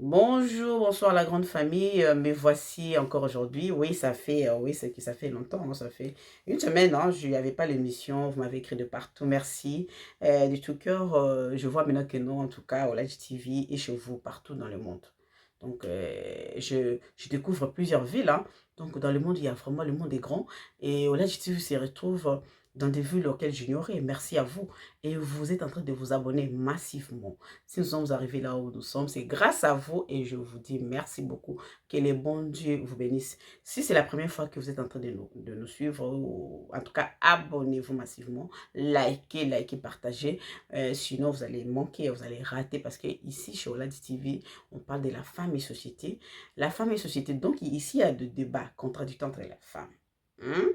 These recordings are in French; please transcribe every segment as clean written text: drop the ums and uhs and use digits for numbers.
Bonjour, bonsoir la grande famille. Me voici encore aujourd'hui. Oui, oui, c'est que ça fait longtemps, hein, ça fait une semaine, hein, je n'avais pas l'émission. Vous m'avez écrit de partout, merci. Du tout cœur, je vois maintenant que non, en tout cas, au Live TV et chez vous, partout dans le monde. Donc, je découvre plusieurs villes, hein. Donc, dans le monde, il y a vraiment, le monde est grand. Et au Live TV se retrouve dans des villes auxquelles j'ignorais. Merci à vous. Et vous êtes en train de vous abonner massivement. Si nous sommes arrivés là où nous sommes, c'est grâce à vous et je vous dis merci beaucoup. Que les bons Dieu vous bénisse. Si c'est la première fois que vous êtes en train de nous suivre, ou en tout cas, abonnez-vous massivement, likez, partagez. Sinon, vous allez manquer, vous allez rater parce que ici, chez Oladi TV, on parle de la femme et société. La femme et société, donc ici, il y a des débats contradictoires entre la femme. Hein?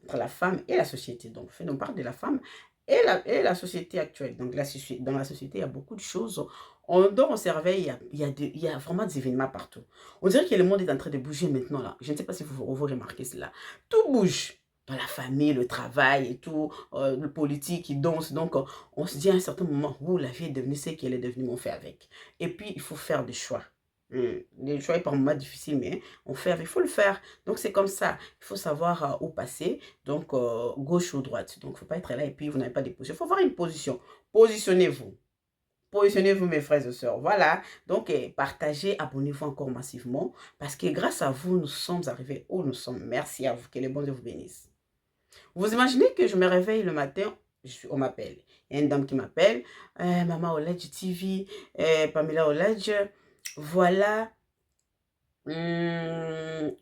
Entre la femme et la société. Donc, on parle de la femme et la société actuelle. Donc, dans la société, il y a beaucoup de choses. On dort, on se réveille, il y a vraiment des événements partout. On dirait que le monde est en train de bouger maintenant, là. Je ne sais pas si vous remarquez cela. Tout bouge. Dans la famille, le travail et tout, le politique, il danse. Donc, on se dit à un certain moment, où la vie est devenue ce qu'elle est devenue, on fait avec. Et puis, il faut faire des choix. Les choix est par moments difficiles, mais on fait avec, il faut le faire. Donc, c'est comme ça. Il faut savoir où passer. Donc, gauche ou droite. Donc, il ne faut pas être là et puis vous n'avez pas de position. Il faut avoir une position. Positionnez-vous. Positionnez-vous, mes frères et sœurs. Voilà. Donc, partagez, abonnez-vous encore massivement. Parce que grâce à vous, nous sommes arrivés où nous sommes. Merci à vous. Que les bons Dieu vous bénisse. Vous imaginez que je me réveille le matin, on m'appelle. Il y a une dame qui m'appelle. Maman Oledge TV, Pamela Oledge. Voilà. Hum,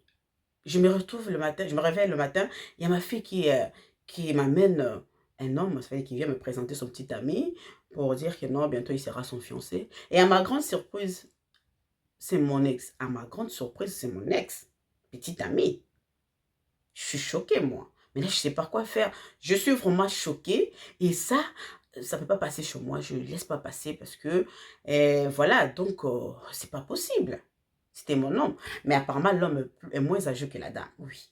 je me retrouve le matin, je me réveille le matin, il y a ma fille qui m'amène un homme, ça veut dire qu'il vient me présenter son petit ami pour dire que non, bientôt il sera son fiancé. Et à ma grande surprise, c'est mon ex. À ma grande surprise, c'est mon ex, petit ami. Je suis choquée, moi. Mais là, je ne sais pas quoi faire. Je suis vraiment choquée. Et ça ne peut pas passer chez moi. Je ne laisse pas passer parce que, voilà, donc, c'est pas possible. C'était mon homme. Mais apparemment, l'homme est moins âgé que la dame. Oui.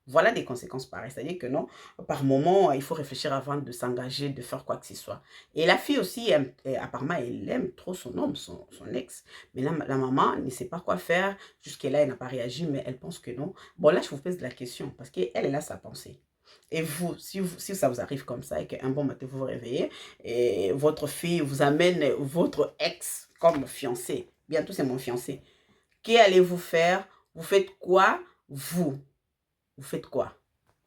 Voilà des conséquences pareilles. C'est-à-dire que non, par moment, il faut réfléchir avant de s'engager, de faire quoi que ce soit. Et la fille aussi, apparemment, elle aime trop son homme, son ex. Mais la maman ne sait pas quoi faire. Jusqu'à là, elle n'a pas réagi, mais elle pense que non. Bon, là, je vous pose la question parce qu'elle est là sa pensée. Et si ça vous arrive comme ça et qu'un bon matin vous vous réveillez et votre fille vous amène votre ex comme fiancé, bientôt c'est mon fiancé, qu'allez-vous faire? Vous faites quoi? Vous faites quoi?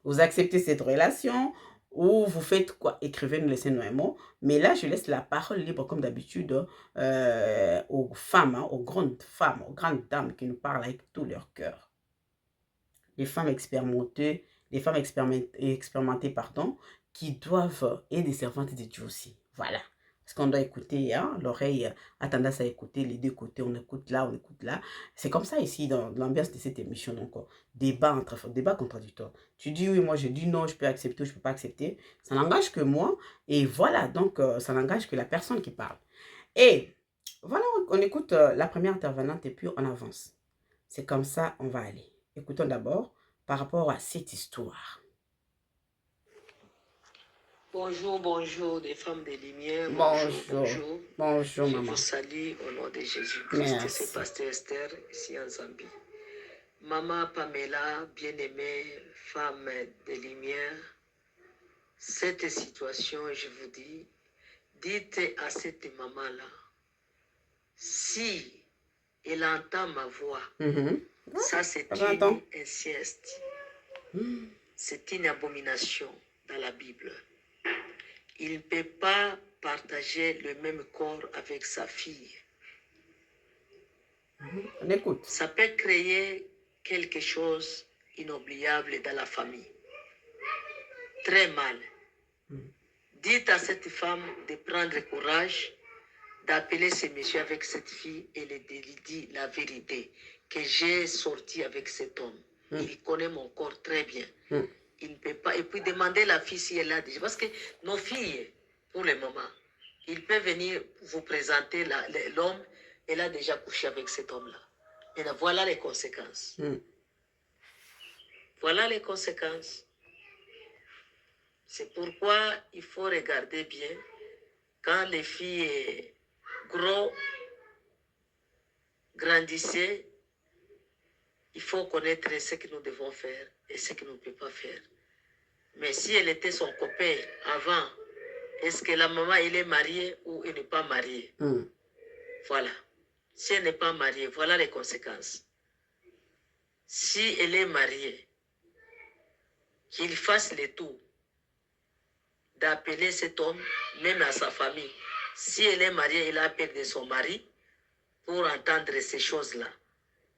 Vous acceptez cette relation ou vous faites quoi? Écrivez-nous, laissez-nous un mot. Mais là, je laisse la parole libre, comme d'habitude, aux femmes, hein, aux grandes dames qui nous parlent avec tout leur cœur. Les femmes expérimentées, pardon, qui doivent, et des servantes de Dieu aussi. Voilà. Parce qu'on doit écouter, hein, l'oreille a tendance à écouter les deux côtés, on écoute là, on écoute là. C'est comme ça ici dans l'ambiance de cette émission, donc débat contradictoire. Tu dis oui, moi je dis non, je peux accepter ou je ne peux pas accepter. Ça n'engage que moi, et voilà, donc ça n'engage que la personne qui parle. Et voilà, on écoute la première intervenante et puis on avance. C'est comme ça, on va aller. Écoutons d'abord par rapport à cette histoire. Bonjour, bonjour, des femmes de lumière, bonjour, Bonjour. bonjour. Bonjour, Je maman. vous salue au nom de Jésus-Christ. C'est Merci. Pasteur Esther, ici en Zambie. Maman Pamela, bien-aimée, femme de lumière, cette situation, je vous dis, dites à cette maman-là, si elle entend ma voix, ça c'est une inceste. C'est une abomination dans la Bible. Il ne peut pas partager le même corps avec sa fille. On écoute. Ça peut créer quelque chose d'inoubliable dans la famille. Très mal. Dites à cette femme de prendre courage, d'appeler ce monsieur avec cette fille et de lui dire la vérité, que j'ai sorti avec cet homme. Il connaît mon corps très bien. Il ne peut pas. Et puis demander la fille si elle a déjà. Parce que nos filles, pour le moment, il peut venir vous présenter l'homme, elle a déjà couché avec cet homme-là. Et là, voilà les conséquences. Voilà les conséquences. C'est pourquoi il faut regarder bien. Quand les filles sont gros, grandissez, il faut connaître ce que nous devons faire et ce que nous ne pouvons pas faire. Mais si elle était son copain avant, est-ce que la maman, elle est mariée ou elle n'est pas mariée? Voilà. Si elle n'est pas mariée, voilà les conséquences. Si elle est mariée, qu'il fasse le tout d'appeler cet homme, même à sa famille. Si elle est mariée, il appelle de son mari pour entendre ces choses-là.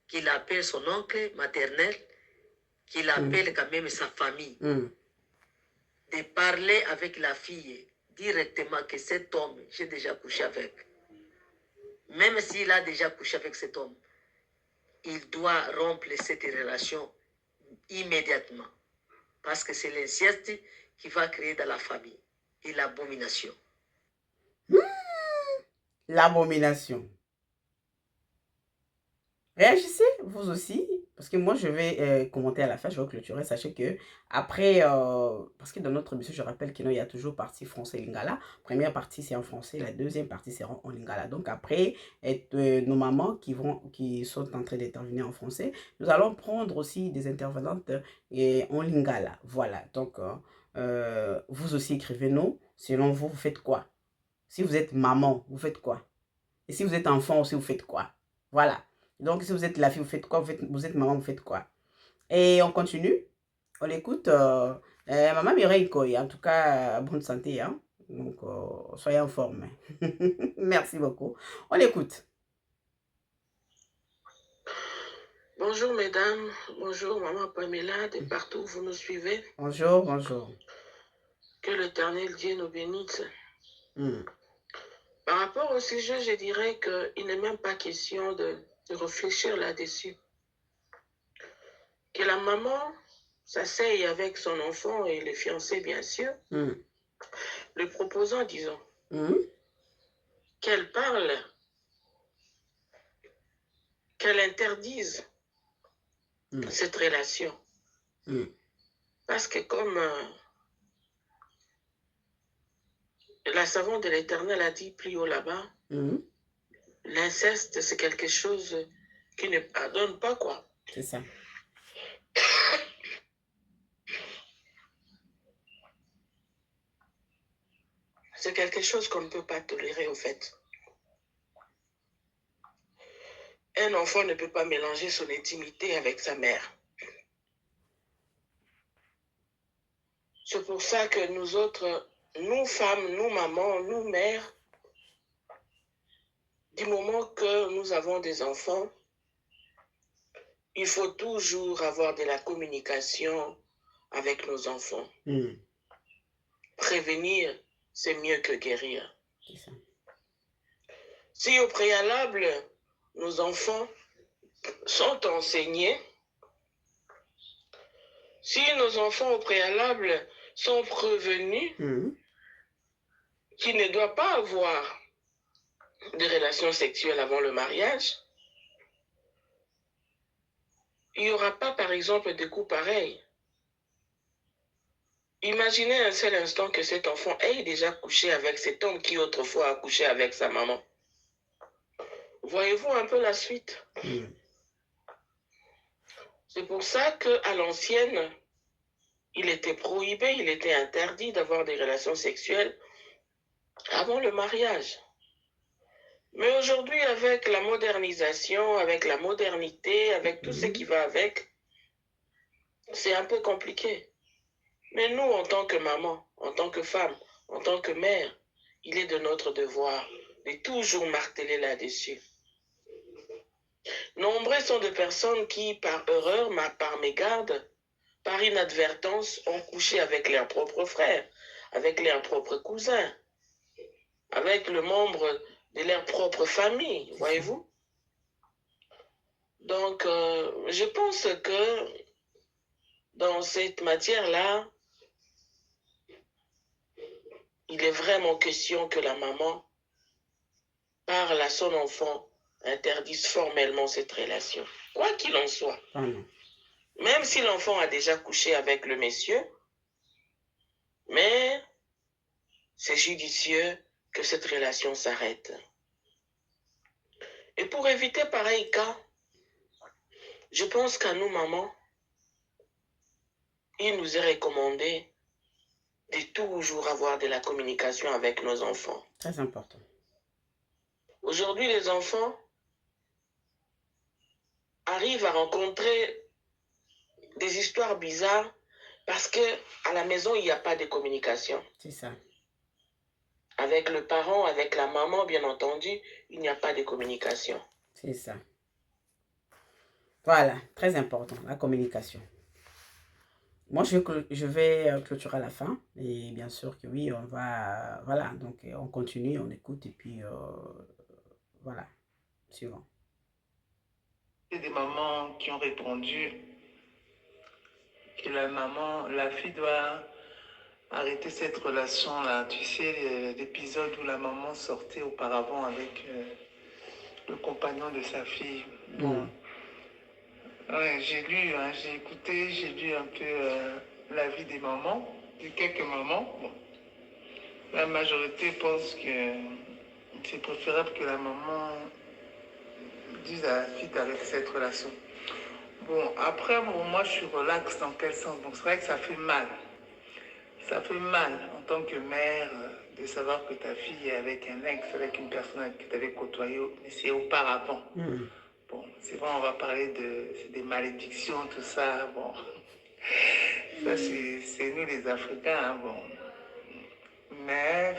Qu'il appelle son oncle maternel, qu'il appelle quand même sa famille. De parler avec la fille directement que cet homme, j'ai déjà couché avec. Même s'il a déjà couché avec cet homme, il doit rompre cette relation immédiatement. Parce que c'est l'inceste qui va créer dans la famille et l'abomination. L'abomination. Réagissez, vous aussi, parce que moi, je vais commenter à la fin, je vais clôturer. Sachez que après, parce que dans notre émission, je rappelle qu'il y a toujours partie français lingala. Première partie, c'est en français. La deuxième partie, c'est en lingala. Donc après, nos mamans qui sont en train d'intervenir en français, nous allons prendre aussi des intervenantes en lingala. Voilà. Donc, vous aussi, écrivez-nous. Selon vous, vous faites quoi? Si vous êtes maman, vous faites quoi? Et si vous êtes enfant aussi, vous faites quoi? Voilà. Donc, si vous êtes la fille, vous faites quoi? Vous êtes maman, vous faites quoi? Et on continue. On écoute Maman Mireille Koy. En tout cas, bonne santé. Hein? Donc, soyez en forme. Merci beaucoup. On écoute. Bonjour mesdames, bonjour maman Pamela, de partout où vous nous suivez. Bonjour, bonjour. Que l'Éternel Dieu nous bénisse. Par rapport au sujet, je dirais qu'il n'est même pas question de réfléchir là-dessus. Que la maman s'asseye avec son enfant et le fiancé, bien sûr, le proposant, disons, qu'elle parle, qu'elle interdise cette relation. Parce que comme la savante de l'Éternel a dit plus haut là-bas, l'inceste, c'est quelque chose qui ne pardonne pas, quoi. C'est ça. C'est quelque chose qu'on ne peut pas tolérer, au fait. Un enfant ne peut pas mélanger son intimité avec sa mère. C'est pour ça que nous autres, nous femmes, nous mamans, nous mères, du moment que nous avons des enfants, il faut toujours avoir de la communication avec nos enfants. Prévenir, c'est mieux que guérir. C'est ça. Si au préalable, nos enfants sont enseignés, si nos enfants au préalable sont prévenus qu'ils ne doivent pas avoir de relations sexuelles avant le mariage, il n'y aura pas, par exemple, de coups pareils. Imaginez un seul instant que cet enfant ait déjà couché avec cet homme qui autrefois a couché avec sa maman. Voyez-vous un peu la suite? C'est pour ça qu'à l'ancienne, il était prohibé, il était interdit d'avoir des relations sexuelles avant le mariage. Mais aujourd'hui, avec la modernisation, avec la modernité, avec tout ce qui va avec, c'est un peu compliqué. Mais nous, en tant que maman, en tant que femme, en tant que mère, il est de notre devoir de toujours marteler là-dessus. Nombreux sont de personnes qui, par erreur, par mégarde, par inadvertance, ont couché avec leurs propres frères, avec leurs propres cousins, avec le membre de leur propre famille, voyez-vous? Donc, je pense que dans cette matière-là, il est vraiment question que la maman parle à son enfant, interdise formellement cette relation. Quoi qu'il en soit. Même si l'enfant a déjà couché avec le monsieur, mais c'est judicieux que cette relation s'arrête. Et pour éviter pareil cas, je pense qu'à nous, mamans, il nous est recommandé de toujours avoir de la communication avec nos enfants. Très important. Aujourd'hui, les enfants arrivent à rencontrer des histoires bizarres parce que à la maison, il n'y a pas de communication. C'est ça. Avec le parent, avec la maman, bien entendu, il n'y a pas de communication. C'est ça. Voilà, très important, la communication. Moi, je vais clôturer à la fin. Et bien sûr que oui, on va... Voilà, donc on continue, on écoute et puis voilà, suivant. Il y a des mamans qui ont répondu que la fille doit arrêter cette relation-là. Tu sais, l'épisode où la maman sortait auparavant avec le compagnon de sa fille. Bon, ouais, j'ai lu, hein, j'ai écouté, j'ai lu un peu la vie des mamans, de quelques mamans. Bon, la majorité pense que c'est préférable que la maman dise à la fille d'arrêter cette relation. Bon, après, bon, moi, je suis relax dans quel sens? Donc, c'est vrai que ça fait mal. Ça fait mal en tant que mère de savoir que ta fille est avec un ex, avec une personne que tu avais côtoyée, mais c'est auparavant. Bon, c'est vrai, on va parler des malédictions, tout ça. Bon, ça, c'est nous les Africains. Hein, bon. Mais,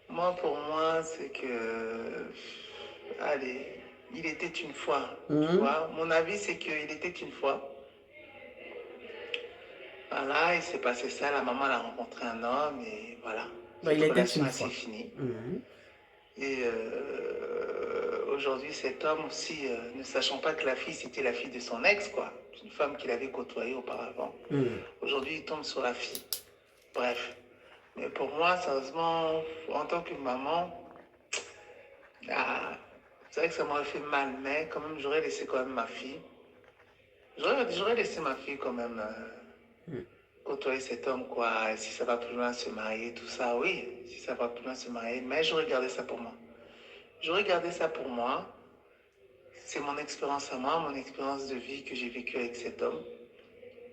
moi, pour moi, c'est que. Allez, il était une fois. Tu vois, mon avis, c'est qu'il était une fois. Voilà, il s'est passé ça, la maman a rencontré un homme et voilà. Cette relation c'est fini. Et aujourd'hui, cet homme aussi, ne sachant pas que la fille, c'était la fille de son ex, quoi. Une femme qu'il avait côtoyée auparavant. Aujourd'hui, il tombe sur la fille. Bref. Mais pour moi, sérieusement, en tant que maman, c'est vrai que ça m'aurait fait mal, mais quand même, j'aurais laissé quand même ma fille. J'aurais laissé ma fille quand même côtoyer cet homme, quoi. Et si ça va plus loin, se marier, tout ça, oui. Si ça va plus loin, se marier. Mais j'aurais gardé ça pour moi. J'aurais gardé ça pour moi. C'est mon expérience à moi, mon expérience de vie que j'ai vécue avec cet homme.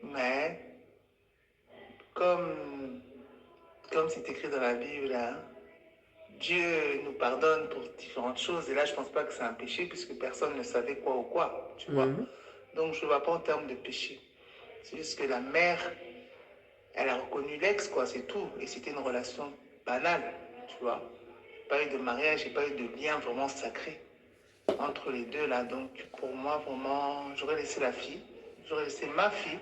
Mais, comme c'est écrit dans la Bible, hein, Dieu nous pardonne pour différentes choses. Et là, je ne pense pas que c'est un péché, puisque personne ne savait quoi ou quoi, tu vois. Donc, je ne vois pas en termes de péché. C'est juste que la mère, elle a reconnu l'ex, quoi, c'est tout. Et c'était une relation banale, tu vois. Pas eu de mariage et pas eu de lien vraiment sacré entre les deux, là. Donc, pour moi, vraiment, j'aurais laissé la fille, j'aurais laissé ma fille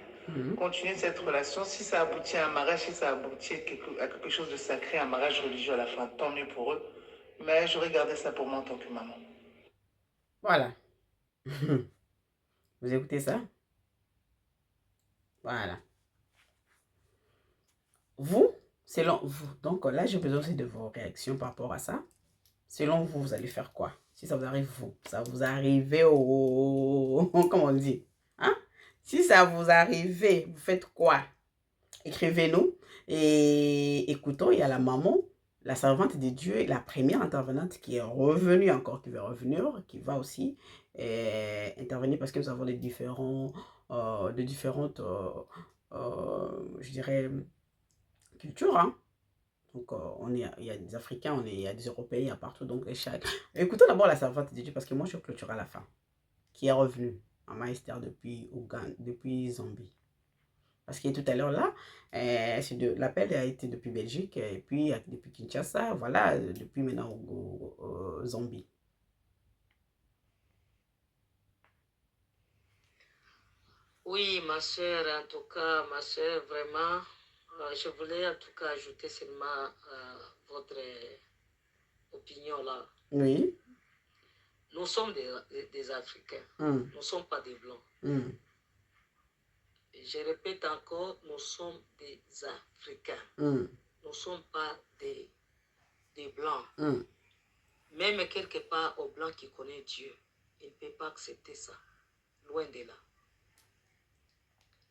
continuer cette relation. Si ça aboutit à un mariage, si ça aboutit à quelque chose de sacré, un mariage religieux à la fin, tant mieux pour eux. Mais j'aurais gardé ça pour moi en tant que maman. Voilà. Vous écoutez ça? Voilà. Vous, selon vous, donc là, j'ai besoin aussi de vos réactions par rapport à ça. Selon vous, vous allez faire quoi? Si ça vous arrive, vous, ça vous arrive au... Comment on dit? Hein? Si ça vous arrive, vous faites quoi? Écrivez-nous et écoutons, il y a la maman, la servante de Dieu, la première intervenante qui est revenue encore, qui va revenir, qui va aussi intervenir parce que nous avons de différentes, je dirais, cultures, hein. Donc, il y a des Africains, il y a des Européens, il y a partout. Donc, écoutons d'abord la servante de Dieu parce que moi, je clôturerai à la fin, qui est revenue en Maïster depuis Ouganda, depuis Zambie. Parce que tout à l'heure, là, l'appel a été depuis Belgique et puis depuis Kinshasa, voilà, depuis maintenant au Zambie. Oui, ma soeur, en tout cas, ma soeur, vraiment, je voulais en tout cas ajouter seulement votre opinion là. Oui. Nous sommes des Africains, nous ne sommes pas des Blancs. Je répète encore, nous sommes des Africains. Nous ne sommes pas des Blancs. Même quelque part, au Blanc qui connaît Dieu, il ne peut pas accepter ça. Loin de là.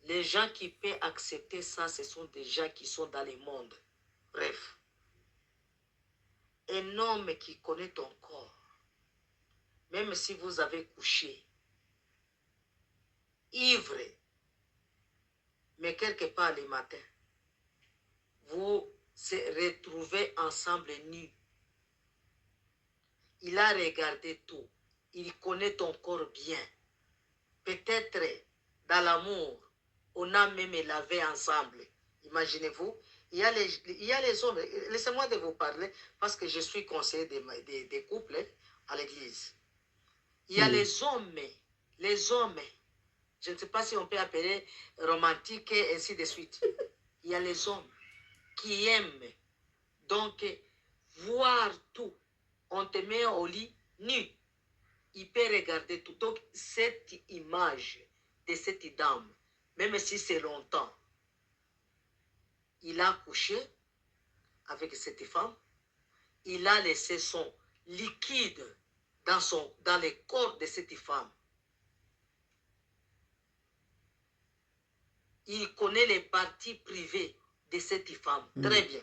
Les gens qui peuvent accepter ça, ce sont des gens qui sont dans le monde. Bref. Un homme qui connaît ton corps, même si vous avez couché ivre, mais quelque part le matin, vous se retrouvez ensemble nus. Il a regardé tout. Il connaît ton corps bien. Peut-être dans l'amour, on a même lavé ensemble. Imaginez-vous, il y a les hommes. Laissez-moi de vous parler parce que je suis conseiller des couples à l'église. Il y a les hommes, je ne sais pas si on peut appeler romantique et ainsi de suite. Il y a les hommes qui aiment donc voir tout. On te met au lit nu. Il peut regarder tout. Donc, cette image de cette dame, même si c'est longtemps, il a couché avec cette femme, il a laissé son liquide dans le corps de cette femme. Il connaît les parties privées de cette femme. Très bien.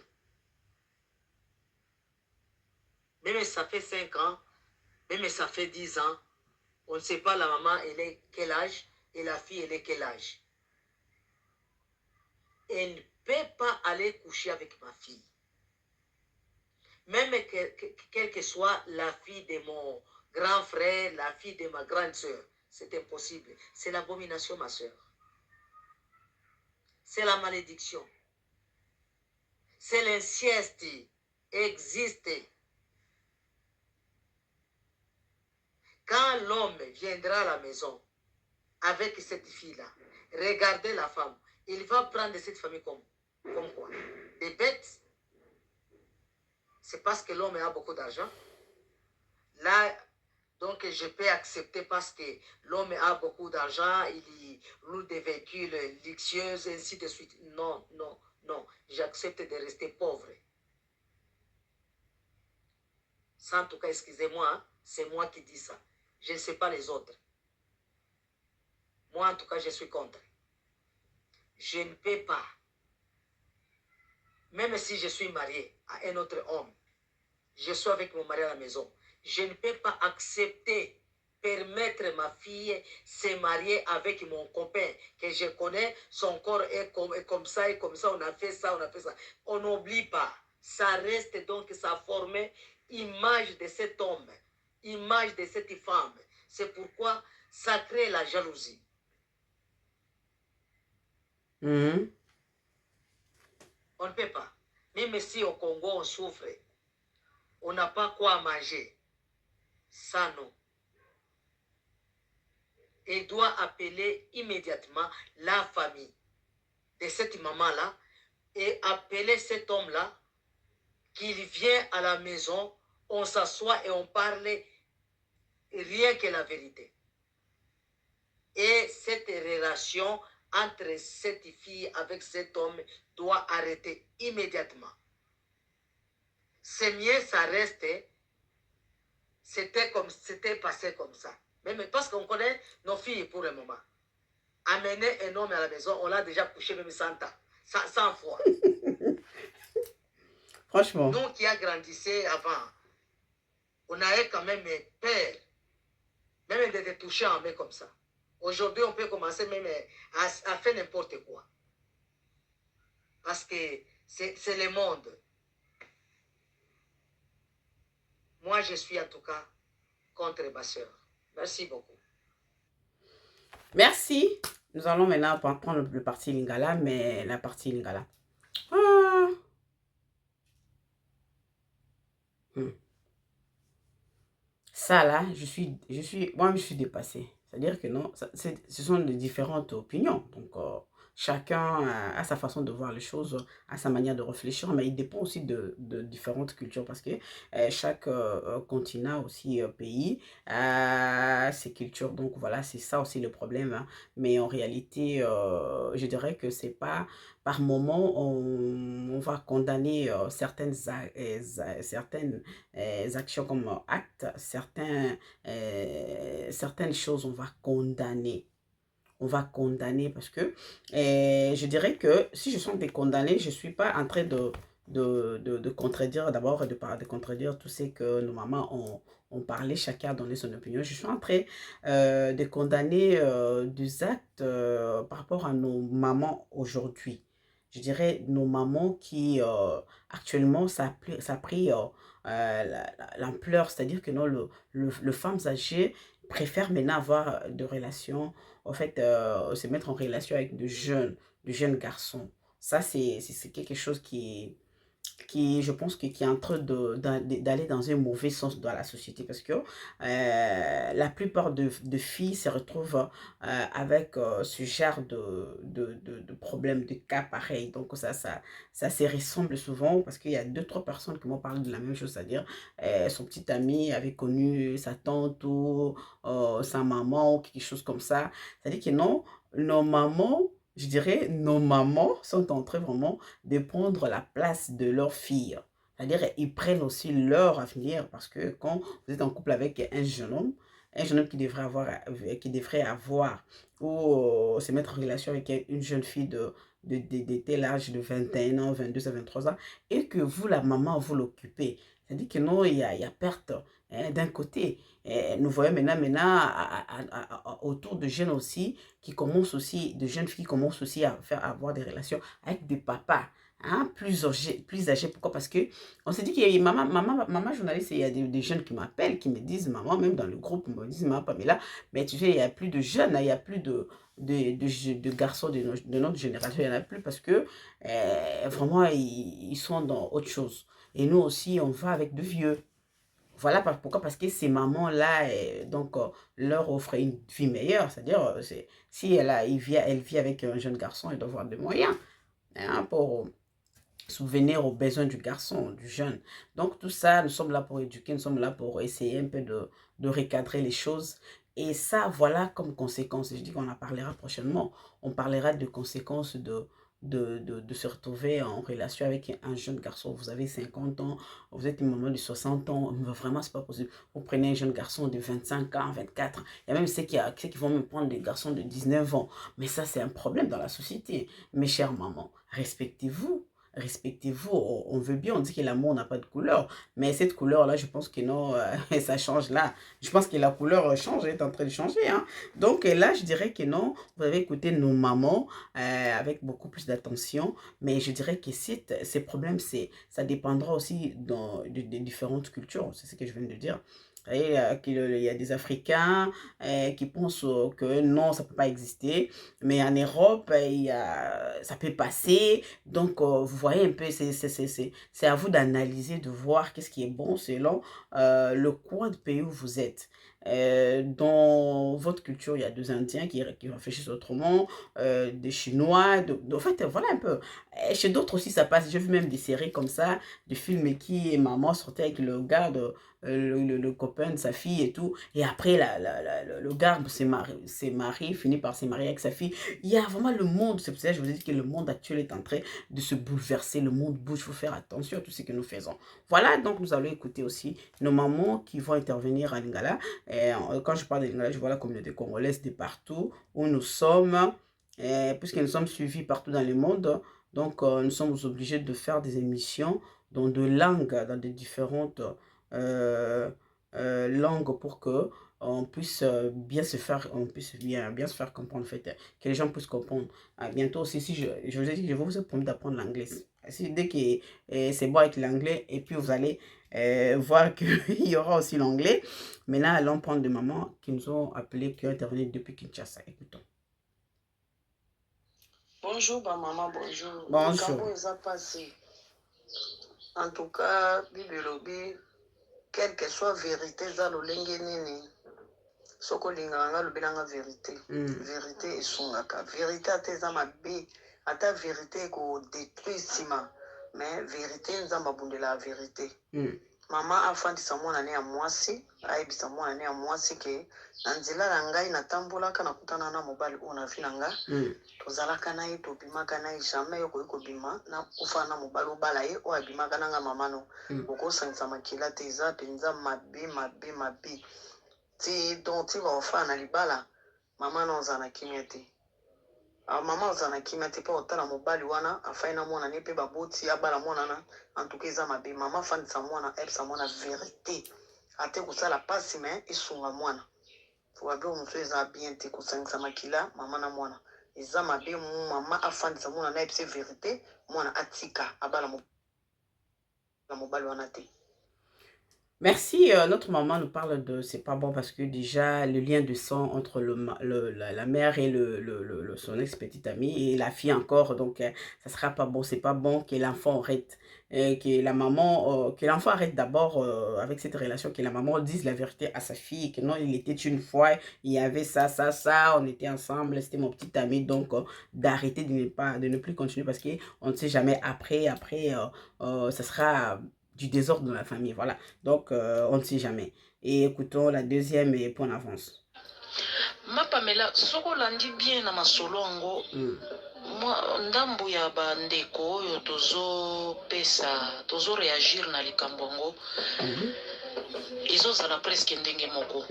Même si ça fait 5 ans, même si ça fait 10 ans, on ne sait pas la maman, elle est quel âge, et la fille, elle est quel âge. Elle ne peut pas aller coucher avec ma fille. Même quelle que soit la fille de mon grand frère, la fille de ma grande soeur, c'est impossible. C'est l'abomination, ma soeur. C'est la malédiction. C'est l'inceste. Existe. Quand l'homme viendra à la maison avec cette fille-là, regardez la femme, il va prendre cette famille comme quoi? Des bêtes. C'est parce que l'homme a beaucoup d'argent. Là, donc je peux accepter parce que l'homme a beaucoup d'argent, il roule des véhicules luxueux, ainsi de suite. Non, non, non. J'accepte de rester pauvre. Ça, en tout cas, excusez-moi, hein, c'est moi qui dis ça. Je ne sais pas les autres. Moi, en tout cas, je suis contre. Je ne peux pas, même si je suis marié à un autre homme, je suis avec mon mari à la maison, je ne peux pas accepter, permettre ma fille se marier avec mon copain que je connais, son corps est comme ça, on a fait ça, on a fait ça. On n'oublie pas, ça reste donc, ça formait image de cet homme, image de cette femme. C'est pourquoi ça crée la jalousie. On ne peut pas. Même si au Congo on souffre, on n'a pas quoi manger. Ça non. Il doit appeler immédiatement la famille de cette maman-là et appeler cet homme-là qu'il vient à la maison, on s'assoit et on parle rien que la vérité. Et cette relation entre cette fille avec cet homme doit arrêter immédiatement. C'est mieux, ça reste, c'était passé comme ça. Même parce qu'on connaît nos filles pour le moment. Amener un homme à la maison, on l'a déjà couché même 100 ans, 100 fois. Franchement. Nous qui a grandissé avant, on avait quand même peur, même de te toucher en main comme ça. Aujourd'hui, on peut commencer même à faire n'importe quoi. Parce que c'est le monde. Moi, je suis en tout cas contre ma soeur. Merci beaucoup. Merci. Nous allons maintenant prendre le parti Lingala, mais la partie Lingala. Ah. Ça là, moi je suis dépassée. C'est-à-dire que non, ce sont de différentes opinions. Donc, chacun a sa façon de voir les choses, a sa manière de réfléchir, mais il dépend aussi de différentes cultures parce que chaque continent, aussi pays, a ses cultures. Donc, voilà, c'est ça aussi le problème. Hein. Mais en réalité, je dirais que c'est pas... Par moment, on va condamner certaines actions comme actes, certaines choses, on va condamner. On va condamner parce que je dirais que si je sens des condamnés, je ne suis pas en train de contredire, d'abord de contredire tout ce que nos mamans ont parlé, chacun a donné son opinion. Je suis en train de condamner des actes par rapport à nos mamans aujourd'hui. Je dirais nos mamans qui actuellement ça a pris l'ampleur, c'est-à-dire que non, le femmes âgées préfèrent maintenant avoir de relations, en fait, se mettre en relation avec de jeunes garçons. Ça, c'est quelque chose je pense, qui est en train d'aller dans un mauvais sens dans la société parce que la plupart de filles se retrouvent avec ce genre de problèmes, de cas pareils. Donc ça se ressemble souvent parce qu'il y a deux, trois personnes qui m'ont parlé de la même chose, c'est-à-dire son petit ami avait connu sa tante ou sa maman ou quelque chose comme ça. C'est-à-dire que non, nos mamans, je dirais, nos mamans sont en train vraiment de prendre la place de leurs filles. C'est-à-dire, ils prennent aussi leur avenir parce que quand vous êtes en couple avec un jeune homme qui devrait avoir ou se mettre en relation avec une jeune fille de tel âge de 21 ans, 22 à 23 ans, et que vous, la maman, vous l'occupez. C'est-à-dire que non, il y a perte d'un côté. Et nous voyons maintenant autour de jeunes aussi qui commencent aussi, de jeunes filles qui commencent aussi à avoir des relations avec des papas. Hein, plus âgés. Pourquoi? Parce que on s'est dit qu'il y a maman journaliste, il y a des jeunes qui m'appellent, qui me disent, maman, même dans le groupe, me disent, maman Pamela, mais tu sais, il n'y a plus de jeunes, hein, il n'y a plus de garçons de notre génération, il n'y en a plus parce que vraiment, ils sont dans autre chose. Et nous aussi, on va avec de vieux. Voilà pourquoi, parce que ces mamans-là, donc, leur offrent une vie meilleure. C'est-à-dire, si elle vit avec un jeune garçon, elle doit avoir des moyens hein, pour subvenir aux besoins du garçon, du jeune. Donc tout ça, nous sommes là pour éduquer, nous sommes là pour essayer un peu de recadrer les choses. Et ça, voilà comme conséquence, je dis qu'on en parlera prochainement, on parlera de conséquences de se retrouver en relation avec un jeune garçon. Vous avez 50 ans, vous êtes une maman de 60 ans, vraiment, c'est pas possible. Vous prenez un jeune garçon de 25 ans, 24 ans. Il y a même ceux qui vont me prendre des garçons de 19 ans. Mais ça, c'est un problème dans la société. Mes chères mamans, respectez-vous. Respectez-vous, on veut bien, on dit que l'amour n'a pas de couleur, mais cette couleur-là, je pense que non, ça change là. Je pense que la couleur change, elle est en train de changer. Hein. Donc là, je dirais que non, vous avez écouté nos mamans avec beaucoup plus d'attention, mais je dirais que ces problèmes, ça dépendra aussi des différentes cultures, c'est ce que je viens de dire. Et, qu'il y a des Africains qui pensent que non, ça ne peut pas exister. Mais en Europe, ça peut passer. Donc, vous voyez un peu, c'est à vous d'analyser, de voir qu'est-ce qui est bon selon le coin de pays où vous êtes. Dans votre culture, il y a deux Indiens qui réfléchissent autrement, des Chinois, en fait, voilà un peu. Et chez d'autres aussi, ça passe. J'ai vu même des séries comme ça, des films qui et maman sortait avec le gars, le copain de sa fille et tout. Et après, le gars s'est marié, finit par se marier avec sa fille. Il y a vraiment le monde, c'est pour ça que je vous ai dit que le monde actuel est en train de se bouleverser. Le monde bouge, il faut faire attention à tout ce que nous faisons. Voilà, donc nous allons écouter aussi nos mamans qui vont intervenir à Lingala. Et quand je parle de Lingala, je vois la communauté congolaise de partout où nous sommes, puisque nous sommes suivis partout dans le monde. Donc, nous sommes obligés de faire des émissions dans deux langues, dans des différentes langues pour que on puisse bien se faire comprendre, en fait, que les gens puissent comprendre. À bientôt aussi, si je vous ai dit que je vais vous promettre d'apprendre l'anglais. Dès que c'est bon avec l'anglais, et puis vous allez voir qu'il y aura aussi l'anglais. Mais là, allons prendre des mamans qui nous ont appelés, qui ont intervenu depuis Kinshasa. Écoutons. Bonjour, maman, bonjour. Bonjour. En tout cas, Bibelobi, quelle que soit vérité, za lolenge nini. Soko linganga lobelanga vérité. Vérité esungaka. Vérité ateza mabe. Ata vérité ko détruire sima. Mais vérité nzamba bundela la vérité. Mama afandisa mwana ne ya mwasi, ayebisa mwana ne ya mwasi ke na nzela na ngai natambolaka nakutana na mobali oyo na vi na nga. Tozalaka na ye tobimaka na ye jamais okoki kobima na kufa na mobali obala ye oyo abimaka na nga mama no. Okosangisa makila te eza mpenza mabe. Ti donc ti baofa na libala mama no oza na kimia te. Maman ozana kimia te po otala mobali wana afai na mwana ne pe baboti abala mwana na en tout cas eza mabe mama fandisa mwana epsa mwana vérité ate kosala pasi me esunga mwana wabe mosu eza bien te kosangisa makila mama na mwana eza mabe mama afandisa mwana na epsa vérité mwana atika abala mobali wana te. Merci. Notre maman nous parle de c'est pas bon parce que déjà le lien de sang entre la mère et son ex-petite amie et la fille encore, donc ça sera pas bon. C'est pas bon que l'enfant arrête, que la maman, que l'enfant arrête d'abord avec cette relation, que la maman dise la vérité à sa fille, que non, il était une fois, il y avait ça, ça, ça, on était ensemble, c'était mon petit ami, donc d'arrêter de ne plus continuer parce qu'on ne sait jamais après, ça sera du désordre dans la famille, voilà. Donc, on ne sait jamais. Et écoutons la deuxième et puis on avance. Ma Pamela, soko landi bien na masolongo. Moi, ndambu ya bandeko oyo tozo réagir na likambongo. Ezozala presque ndenge moko.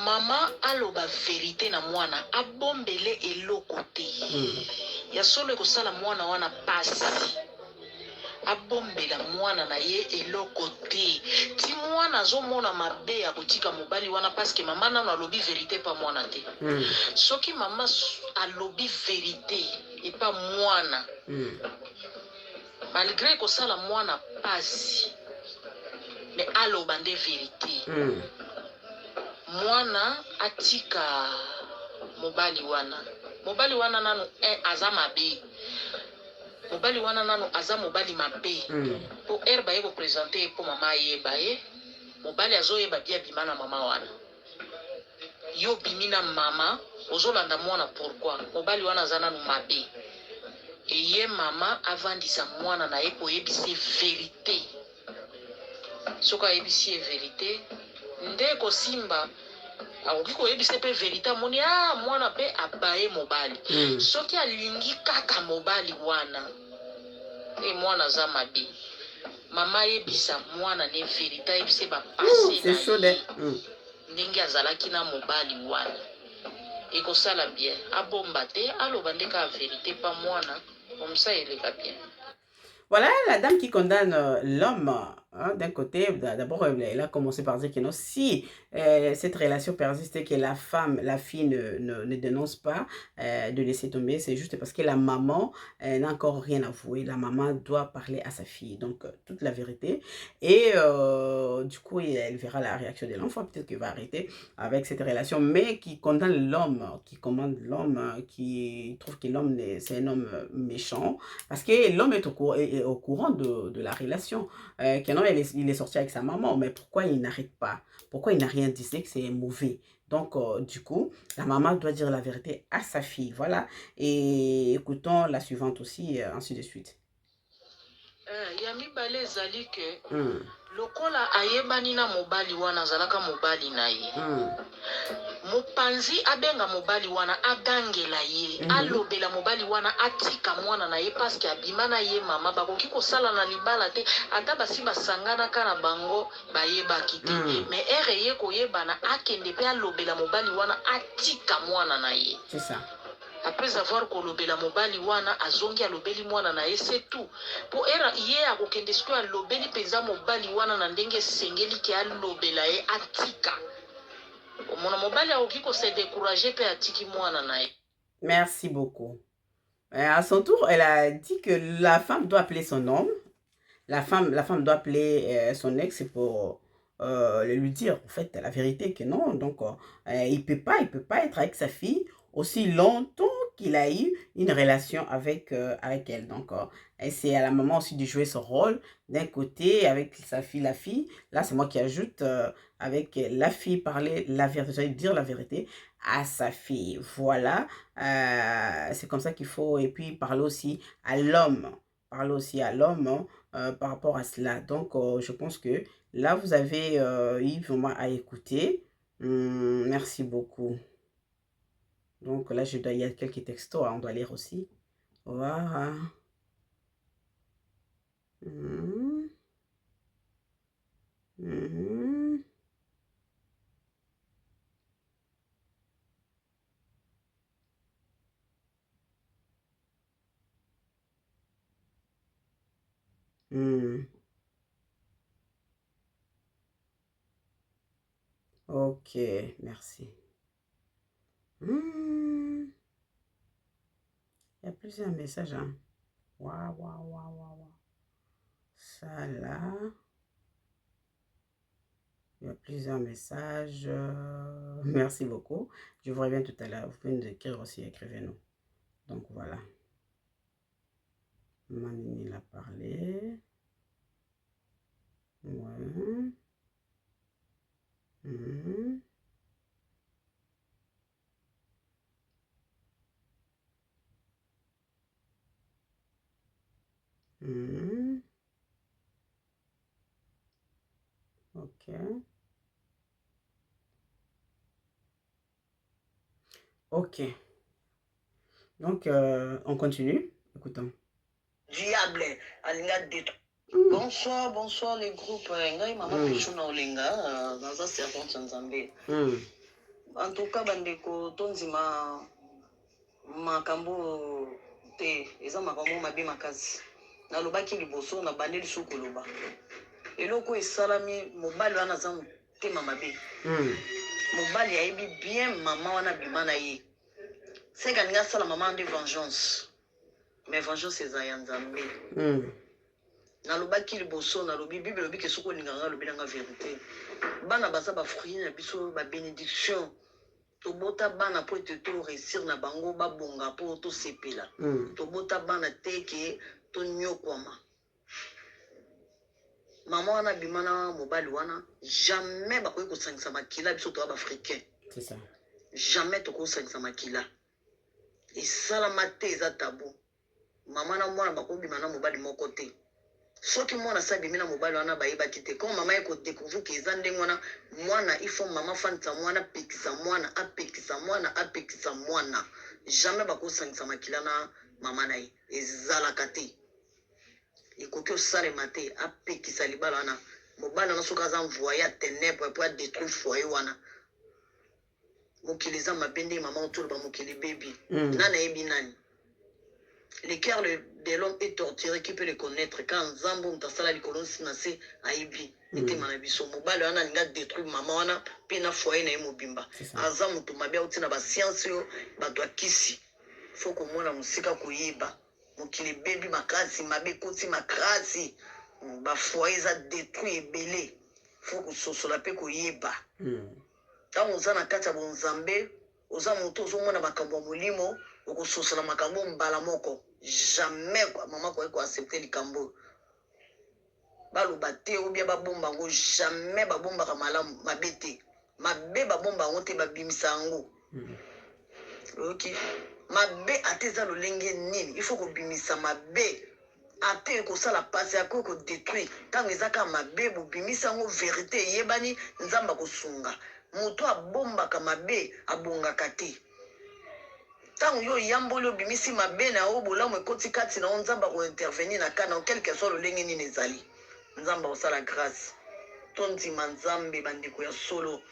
Mama aloba vérité na mwana abombele eloko te. Ya solo ekosala mwana wana pasi. Abombela mwana na ye eloko te ti mwana azomona mabe ya kotika mobali wana paske mama nano alobi vérité pa mwana te soki mama alobi vérité epa mwana malgré kosala mwana pasi me aloba nde vérité mwana atika mobali wana nano aza mabe mobali wana nano aza mobali mabe po erba ye ko présenter po mama yeba ye mobali azoyeba bia bimana mama wana yo bimina mama ozolanda mwana pourquoi mobali wana aza nano mabe eye mama avandisa mwana na ye po yebisi vérité soka yebisi ye vérité nde kosimba akoki koyebisa pe vérité amoni mwana pe abaye mobali soki alingi kaka mobali wana mwana aza mabe mama yebisa mwana ne vérité yebise bapase na ye ndenge azalaki na mobali wana ekosala bien abomba te aloba nde ka vérité pa mwana komsa eleka bien. Voilà la dame qui condamne l'homme. Hein, d'un côté, d'abord, elle a commencé par dire que non, si cette relation persiste et que la fille ne dénonce pas, de laisser tomber, c'est juste parce que la maman n'a encore rien avoué. La maman doit parler à sa fille, donc toute la vérité. Et du coup, elle verra la réaction de l'enfant, peut-être qu'il va arrêter avec cette relation, mais qui condamne l'homme, qui commande l'homme, qui trouve que l'homme, c'est un homme méchant, parce que l'homme est au courant de la relation. Que non, il est sorti avec sa maman, mais pourquoi il n'arrête pas? Pourquoi il n'a rien dit? C'est que c'est mauvais. Donc, du coup, la maman doit dire la vérité à sa fille. Voilà. Et écoutons la suivante aussi, ainsi de suite. Yami bale zali ke lokola ayebani na mobali wana zalaka mobali na ye mopanzi abenga mobali wana agangela ye alobela mobali wana atika mwana na ye paske abima na ye mama bakoki kosala na libala te ata basi basangana kana bango bayebaki te me ere ye koyebana akende pe alobela mobali wana atika mwana na ye. C'est ça. Après avoir kolobela mobali wana azongi alobeli mwana na ye c'est tout po era ye akokende siko alobeli penza mobali wana na ndenge sengeli ke alobela ye atika mona mobali akoki ko se décourager pe atiki mwana na ye. Merci beaucoup. À son tour, elle a dit que la femme doit appeler son homme. La femme doit appeler son ex pour lui dire en fait la vérité que non. Donc il peut pas être avec sa fille aussi longtemps qu'il a eu une relation avec elle. Donc c'est à la maman aussi de jouer son rôle d'un côté avec sa fille, la fille. Là c'est moi qui ajoute avec la fille parler la vérité, dire la vérité à sa fille. Voilà, c'est comme ça qu'il faut. Et puis parler aussi à l'homme. Parler aussi à l'homme par rapport à cela. Donc, je pense que là, vous avez eu vraiment à écouter. Merci beaucoup. Donc, là, il y a quelques textos, on doit lire aussi. Voilà. Ok, merci. Il y a plusieurs messages, hein. Waouh, waouh, waouh, waouh. Ça là. Il y a plusieurs messages. Merci beaucoup. Je vous reviens tout à l'heure. Vous pouvez nous écrire aussi, écrivez-nous. Donc voilà. Manini l'a parlé. Ouais. Mhm. Mhm. Ok. Ok. Donc, on continue. Écoutons. Diable, alinga détruire. Bonsoir, bonsoir les groupes. Ngai mama Pichou na olenga, naza servante nzambe. En tout cas, bandeko tonzima makambo te, eza makambo mabe makasi. Nalobaki liboso na bande lisu koloba. Eloko esalami mobali wana aza motema mabe. Mobali ayebi bien mama wana bima na ye. Seka ninga sala mama de vengeance. Mais vengeance eza ya nzambe. Nalobaki liboso nalobi bible lobi ke soko linganga lobi nanga vérité. Bana baza ba fruit na biso ba bénédiction. Tobota bana po ete to réussir na bango babonga po to sepela. Tobota bana teke to nyokwama. Mama wana bimana mobali wana jamais bakoki kosangisa makila biso to ba africain. C'est ça. Jamais to kosangisa makila. Esalama te eza tabou. Mama na mwana bakobima na mobali moko te. Soki mwana sabimi na mobali wana bayebaki te. Quand mama eko découvrir que eza ndenge wana mwana il faut mama fantisa mwana pekisa mwana apekisa mwana apekisa mwana. Jamais bakosangisa makila na mama na ye. Ezalaka te. Ekoki osalema te apekisa libala wana. Mobali wana soki aza envoyé à ténèbres pour détruire foyer wana. Mokili eza mabende mama otolo ba mokili baby. Nana yebi nani. Le cœur de l'homme est torturé, qui peut le connaître? Quand Zambo Ntasala Likolonsi Nase Aibi, était manabiso, Mobile, on a détruit maman, pena foyer na mobimba. Azam Tumabia, Utina, ba science, batwa kisi. Faut que moi, la musique, koyiba. Mokili baby, makasi, mabe, koti, makrasi. Ba foyer, a détruit et belé. Faut que ce soit la paix koyiba. Tant on a kata bon Zambé, oza moto ozomona makambo molimo okososala makambo mbala moko jamais quoi maman ko accepter likambo baloba te ou bien babomba ngo jamais babombaka malamu mabete mabe babomba ngo te babimisa ngo ok mabe ateza lolenge nini il faut kobimisa mabe ate kosala pasi ako ko détruire tango ezaka mabe bobimisa ngo vérité yebani nzamba kosunga moto abombaka mabe abongaka te tango yo yamboli obimisi mabe na yo bolamu ekoti kati na yo nzamba kointervenir na kana quelque soit lolenge nini ezali nzamba kosala grâce tondima nzambe bandeko ya solo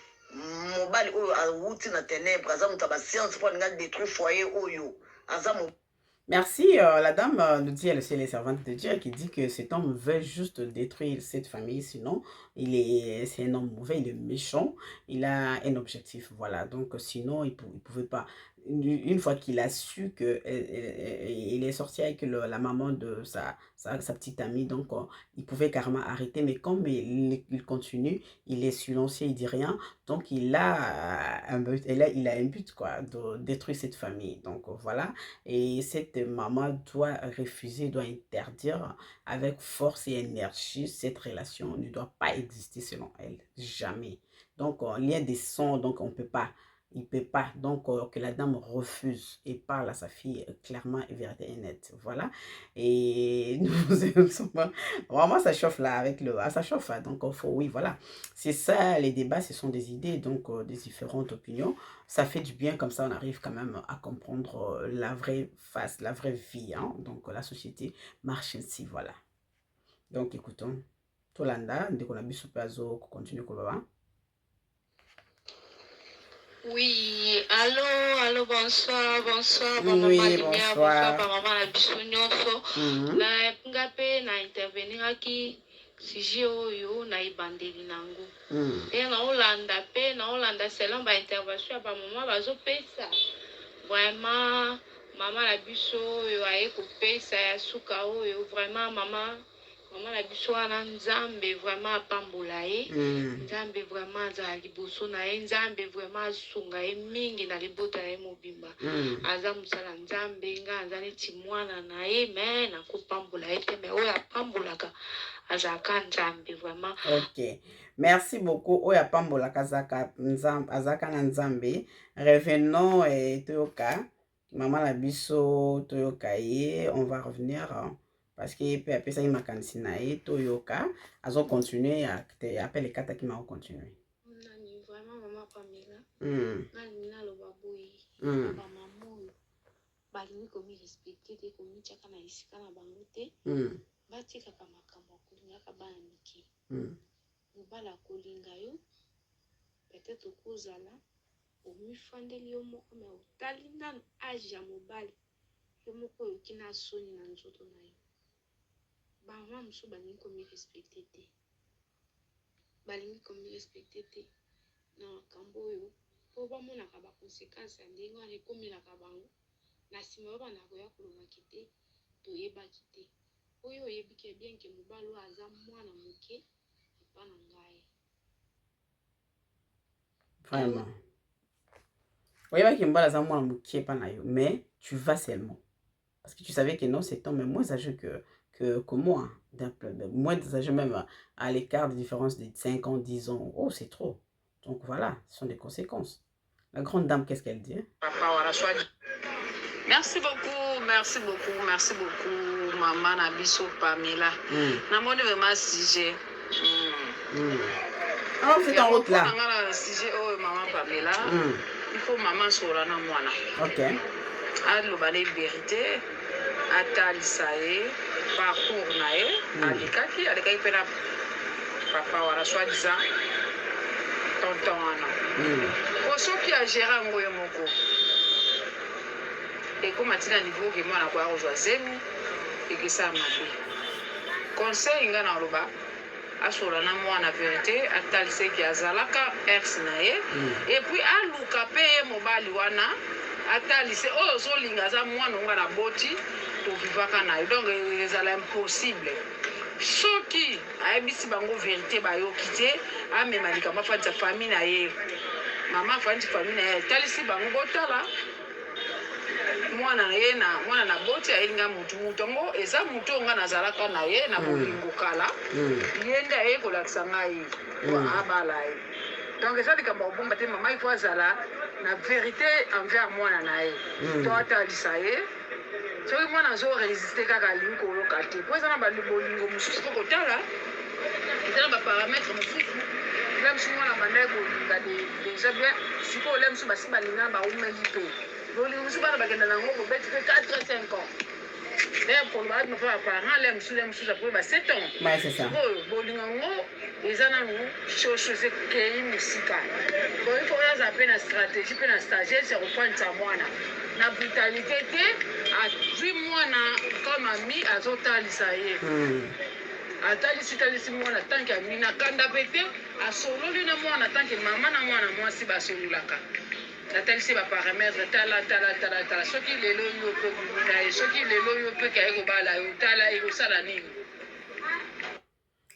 mobali oyo awuti na ténèbre aza moto ya bascience mpo alinga détruire foyer oyo aza Merci. La dame nous dit, elle est les servantes de Dieu, qui dit que cet homme veut juste détruire cette famille, sinon c'est un homme mauvais, il est méchant, il a un objectif, voilà. Donc sinon, il pouvait pas. Une fois qu'il a su que il est sorti avec la maman de sa petite amie, donc il pouvait carrément arrêter, mais comme il continue, il est silencieux, il dit rien, donc il a un but, il a un but quoi, de détruire cette famille. Donc voilà, et cette maman doit refuser, doit interdire avec force et énergie, cette relation ne doit pas exister selon elle, jamais. Donc il y a des sons, donc on peut pas. Il ne peut pas. Donc, que la dame refuse et parle à sa fille clairement et vérité et nette. Voilà. Et vraiment, ça chauffe là avec le... Ah, ça chauffe. Hein. Donc, oui, voilà. C'est ça, les débats, ce sont des idées, donc des différentes opinions. Ça fait du bien, comme ça, on arrive quand même à comprendre la vraie face, la vraie vie. Hein. Donc, la société marche ainsi, voilà. Donc, écoutons. Tolanda, dès qu'on a vu ce pazo, continue comme ça. Oui, allô, bonsoir, bonsoir, ba maman Oui, lumière, bonsoir, ba bonsoir. maman na biso nyonso. Mhm. Nga pe na interveniraki sujet oyo na ebandeli nango. Mhm. Pe na olanda selon ba intervention ya ba maman bazopesa. Vraiment, maman na biso oyo aye kopesa ya suka oyo, vraiment maman na biso wana nzambe vraiment apambola ye. Mhm. Nzambe vraiment azala liboso na ye, nzambe vraiment asunga ye mingi na libota na ye mobimba. Mhm. Aza mosala nzambe nga aza neti mwana na ye me nakopambola ye te me oyo apambolaka azalaka nzambe vraiment. Ok. Merci beaucoup. Oya pambola kazaka azaka na nzambe. Revenons toyoka. Maman la biso toyoka ye. On va revenir parce que peut appeler ça il m'a candidaté toyoka. Azo continuer appelle les kata qui m'a continuer. Nani vraiment maman Pamela. Mm. Nani loba boy. Mm. Ba maman oyo balingi komi respecter te komi tiaka na esika na bango te. Mm. Batikaka makambo akolingaka bana mike. Mobala akolinga yo peut-être okozala omifandeli yo moko me otali nanu age ya mobali yo moko oyoki na soni na nzoto na yo. Bamama mosusu balingi komi respecte te na makambo oyo mpo bamonaka baconséquence ya ndenge wana ekomelaka bango na nsima yo bana koya kolobaki te toyebaki te oyo oyebiki bien ke mobali oyo aza mwana moke epa na ngai. Vraiment. Voyez que Mbala Zamwa Mouké pas na yo, mais tu vas seulement. Parce que tu savais que non, c'est homme moins âgé que moi. Moins âgé même à l'écart de différence de 5 ans, 10 ans. Oh, c'est trop. Donc voilà, ce sont des conséquences. La grande dame, qu'est-ce qu'elle dit? Merci beaucoup, maman Nabiso Pamela. Namoni vraiment sujet. Ah, c'est en route là. Sujet, oh, maman Pamela. Il faut maman sora na mwana. Ok. Aloba la vérité, atalisa ye, parcours na ye, alikaki pena papa wana soi-disant tonton wana. Osoki a gérer ngoyo moko. Et comme atina niveau que moi na kwa ozwa zemi, et que ça mabe. Conseil nga na loba asola na mwana vérité, atalise ki azalaka ex na ye, et puis aluka pe ye mobali wana. Atalise oh zolinga za mwana nga na boti to vivaka na yo donc ezala impossible soki ayebisi bango vérité bayoki te amema likambo afandisa famille na ye mama afandisi famille na ye talisi bango botala mwana na boti ayelinga mutu ngo eza mutu nga nazalaka na ye na bolingo kala ye nde aye kolakisa ngai abala ye donc eza likambo obomba te mama ifo azala na vérité envers mwana na ye to atalisa ye soki mwana azoresiste kaka alingi koyoka te po eza na bolingo mosusu po kotala eza na baparametre mosusu le mosu mwana bandai kolinga déjà bien sikoyo le mosu basi balinga baumeli mpe bolingo mosusu bana bakenda nango kobeti mpe 4-5 ans d'ailleurs kolobaki mafa baparent le mosusu apoye ba 7 ans sikoyo bolingo yango eza nanu shosho ezekei mosika donc il faut oyaza mpe na stratégie mpe na sagesse ya kofandisa mwana na brutalité te azwi mwana comme ami azotalisa ye atalisi mwana tanke ami na kanda pe te asololi na mwana tanke mama na mwana mwasi basololaka atalisi baparametre tala soki lelo yo mpe bimina ye soki lelo yo mpe kaye kobala yo tala ekosala nini.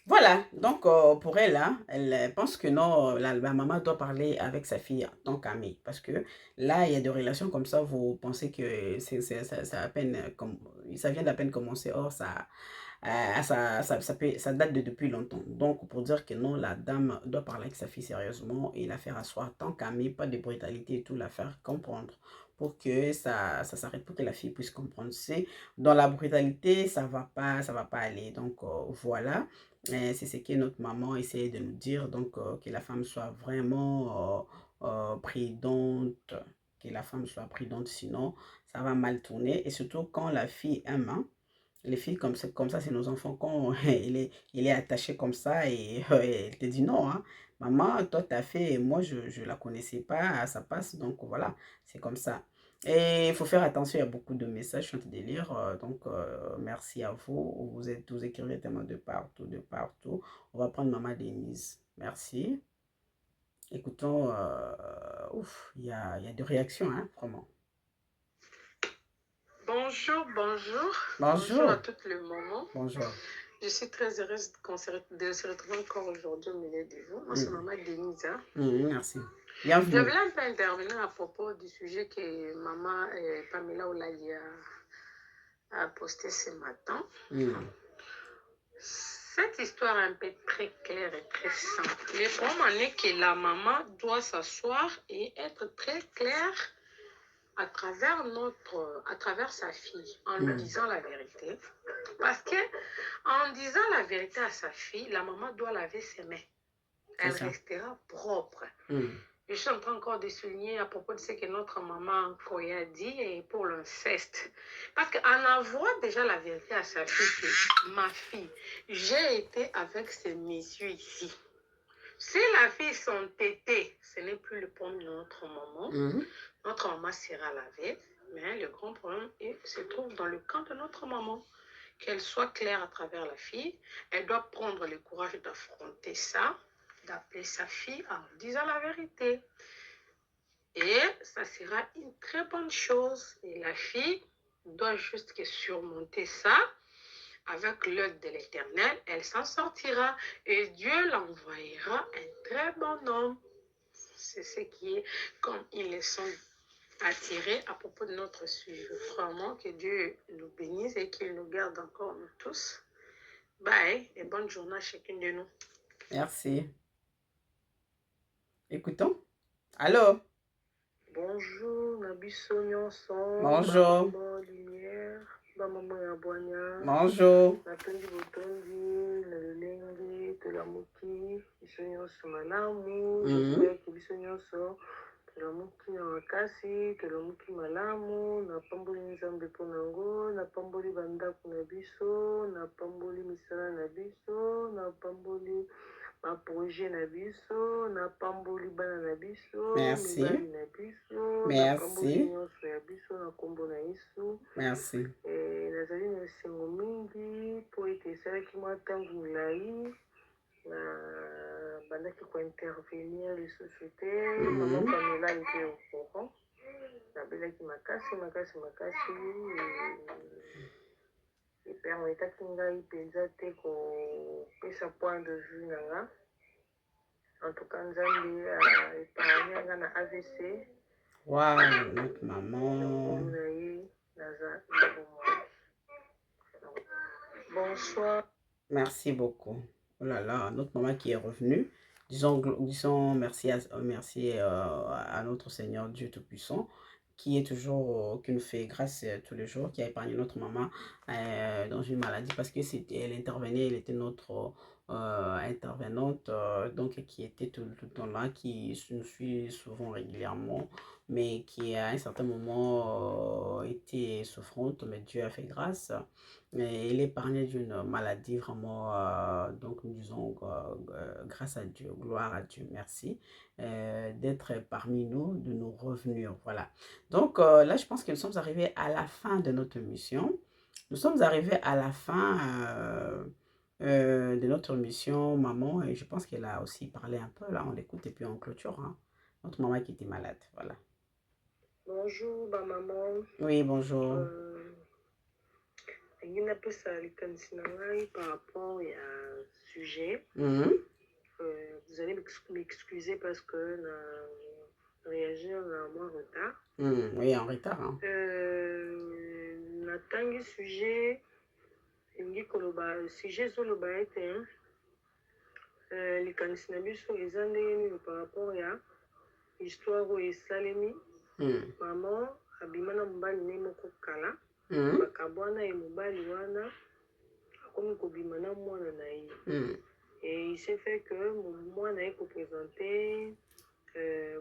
Voilà, donc pour elle, hein, elle pense que non, la maman doit parler avec sa fille en tant qu'amie. Parce que là, il y a des relations comme ça, vous pensez que ça, à peine, ça vient d'à peine commencer. Or, ça date de depuis longtemps. Donc, pour dire que non, la dame doit parler avec sa fille sérieusement et la faire asseoir tant qu'amie, pas de brutalité et tout, la faire comprendre pour que ça s'arrête, pour que la fille puisse comprendre. C'est dans la brutalité, ça va pas aller. Donc, voilà. C'est ce que notre maman essayait de nous dire, donc que la femme soit vraiment prudente, sinon ça va mal tourner. Et surtout quand la fille aime, hein, les filles comme ça c'est nos enfants, quand il est attaché comme ça et elle te dit non, hein, maman, toi, tu as fait, et moi, je ne la connaissais pas, ça passe. Donc, voilà, c'est comme ça. Et il faut faire attention, il y a beaucoup de messages, je suis en train de lire. Donc, merci à vous. Vous écrivez tellement de partout, de partout. On va prendre maman Denise. Merci. Écoutons, ouf, il y a des réactions, hein, vraiment. Bonjour, bonjour. Bonjour. Bonjour à toutes les mamans. Bonjour. Je suis très heureuse de se retrouver encore aujourd'hui au milieu de vous. Moi, c'est maman Denise. Hein. Merci. Je Bienvenue. voulais un peu intervenir à propos du sujet que maman Pamela Oulali a posté ce matin. Cette histoire est un peu très claire et très simple. Le problème est que la maman doit s'asseoir et être très claire à travers sa fille, en lui disant la vérité. Parce que en disant la vérité à sa fille, la maman doit laver ses mains. Elle restera propre. Je suis en train encore de souligner à propos de ce que notre maman Koya dit et pour l'inceste. Parce qu'en avouant déjà la vérité à sa fille, que ma fille, j'ai été avec ces messieurs ici. Si la fille sont tétée, ce n'est plus le problème de notre maman. Notre maman sera lavée, mais le grand problème se trouve dans le camp de notre maman. Qu'elle soit claire à travers la fille, elle doit prendre le courage d'affronter ça, d'appeler sa fille en disant la vérité. Et ça sera une très bonne chose. Et la fille doit juste que surmonter ça. Avec l'aide de l'Éternel, elle s'en sortira et Dieu l'envoyera un très bon homme. C'est ce qui est comme ils le sont attirés à propos de notre sujet. Vraiment, que Dieu nous bénisse et qu'il nous garde encore nous tous. Bye et bonne journée à chacune de nous. Merci. Écoutons. Allô? Bonjour, Nabiso Nyonson. Bonjour. Lumière. Maman Yaboanya. Bonjour. Natondi Botondi, Nalengi, Tolamuki, Biso Nyonso Malamu, Josué Biso Nyonso, Tolamuki na makasi, Tolamuki Malamu, Napamboli Nzambe Ponango, Napamboli Bandako na biso, Napamboli Misala na biso, Napamboli ma projet na biso, Napamboli bana na biso, Merci. mibali na biso, Merci. Napamboli nyonso ya biso na kombo na Yesu. Merci. Nazali na esengo mingi mpo ete esalaki mwa ntango molai na bandaki kointervenir lisusu te. Mama Pamela ete au courant, nabelaki makasi makasi makasi epermetaki ngai mpenza te kopesa point de vue na nga. En tout cas, Nzambe epargne nga na AVC. Wow, notre maman. Bonsoir. Merci beaucoup. Oh là là, notre maman qui est revenue. Disons merci à notre Seigneur Dieu Tout-Puissant qui est toujours, qui nous fait grâce tous les jours, qui a épargné notre maman dans une maladie parce que elle intervenait, elle était notre intervenante, donc qui était tout le temps là, qui nous suit souvent régulièrement, mais qui à un certain moment était souffrante, mais Dieu a fait grâce. Et il est épargné d'une maladie vraiment, donc nous disons grâce à Dieu, gloire à Dieu, merci d'être parmi nous, de nous revenir, voilà. Donc là, je pense que nous sommes arrivés à la fin de notre mission. Nous sommes arrivés à la fin de notre mission, maman, et je pense qu'elle a aussi parlé un peu, là, on l'écoute et puis on clôture, hein. Notre maman qui était malade, voilà. Bonjour, ma maman. Oui, bonjour. Il y a un peu ça, par rapport à ce sujet. Vous allez m'excuser parce que réagir à moins retard. Oui, en retard. Hein. Natangi sujet, sujet sur le baïté, les candidatures biso ezandeni par rapport à histoire où esalemi. Maman abimana mobali ne moko kala. Bakabwana e mobali wana akomi kobima na mwana na ye. Et il s'est fait que mwana ye ko présenter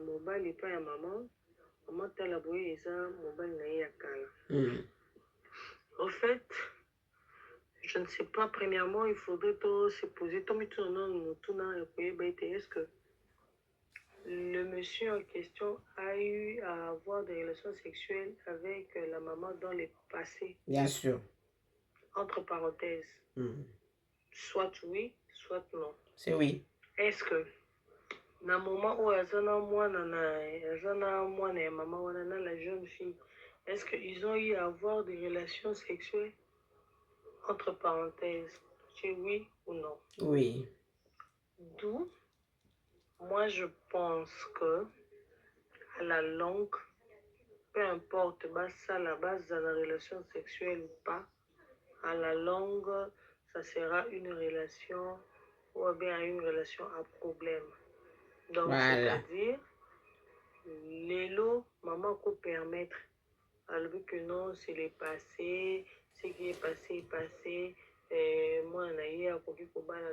mobali pa ya maman. Maman tala boye eza mobali na ye ya kala. En fait, je ne sais pas, premièrement, il faudrait se poser est-ce que monsieur en question a eu à avoir des relations sexuelles avec la maman dans le passé. Bien sûr. Entre parenthèses. Soit oui, soit non. C'est oui. Est-ce que, na moment où azana mwana et maman wana na la jeune fille, est-ce qu'ils ont eu à avoir des relations sexuelles? Entre parenthèses, c'est oui ou non? Oui. D'où, moi je pense que, à la longue, peu importe ça la base de la relation sexuelle ou pas, à la longue, ça sera une relation ou bien une relation à problème. Donc, Voilà. c'est-à-dire, l'élo, maman peut permettre, alors que non, c'est le passé, ce qui est passé, moi, naïe, à koki kobala